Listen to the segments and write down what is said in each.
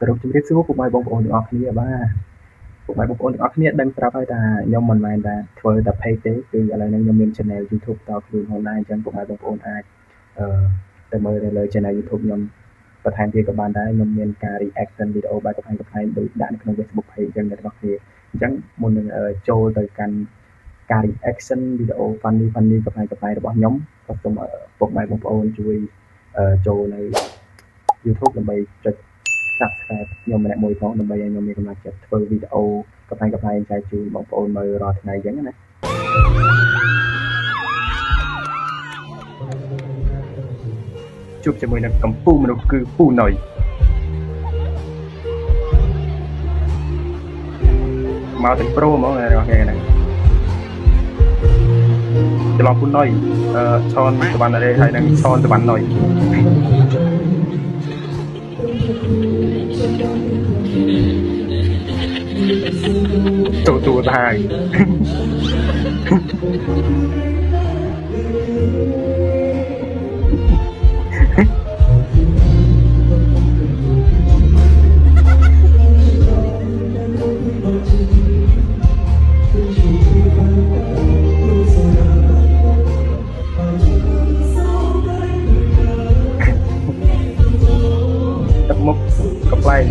សរុបជម្រាបសួរពុកម៉ែបងប្អូនទាំងអស់គ្នាបាទពុកម៉ែបងប្អូនទាំងអស់គ្នាដឹងស្រាប់ហើយថាខ្ញុំមិនមែនតែធ្វើតែ page ទេគឺឥឡូវនេះខ្ញុំមាន channel YouTube តខ្លួនផងដែរអញ្ចឹងពុកម៉ែបងប្អូនអាចទៅមើលនៅលើ channel YouTube ខ្ញុំបន្ថែមទៀតក៏បានដែរខ្ញុំមានការ reaction វីដេអូបែបកំ pl កំ pl ដូចដាក់នៅក្នុង Facebook page អញ្ចឹងអ្នកទាំងអស់គ្នាអញ្ចឹងមុននឹងចូលទៅកាន់ការ reaction វីដេអូ funnyកំ pl កំ pl របស់ខ្ញុំក៏សូមពុកម៉ែបងប្អូនជួយចូលនៅ YouTube ដើម្បីចុច subscribe ខ្ញុំម្នាក់មួយផងដើម្បីឲ្យខ្ញុំមានកម្លាំងចិត្តធ្វើវីដេអូកំ pl កំ pl ចែកជូនបងប្អូនមើលរាល់ថ្ងៃអញ្ចឹងណាជួបជាមួយនឹងកម្ពុជាមនុស្សគឺពូណុយមកទាំងប្រូហ្មងអ្នកនរគ្នាហ្នឹងច្រឡំពូណុយឆនសវណ្ណរេហើយនឹងឆនសវណ្ណណុយទូទៅហើយទឹកមុខកំ pl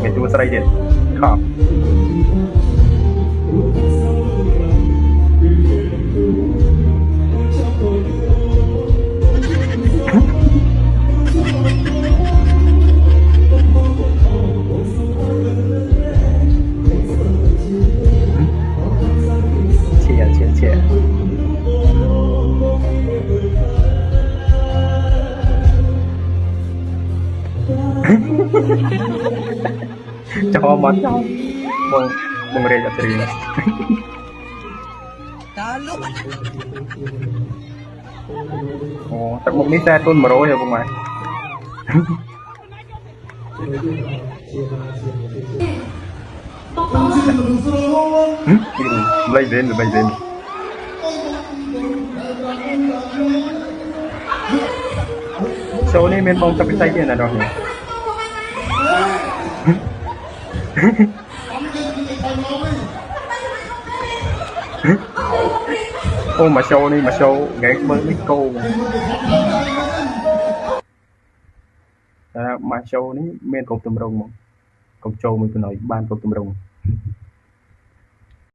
មានទួស្រីទៀតខប់ជាចូលមកចូលបងរៀនអត់រៀនតាលុកអូទឹកមុខនេះតែទុន100ហ៎បងម៉ែលេងវិញចូលនេះមានបងទឹកពិសីទៀតណាដល់នេះអូមកចូលនេះមកចូលហ្គេមមើលនេះគោតែមកចូលនេះមានគ្រប់ទម្រង់មកកុំចូលមួយទៅណយបានគ្រប់ទម្រង់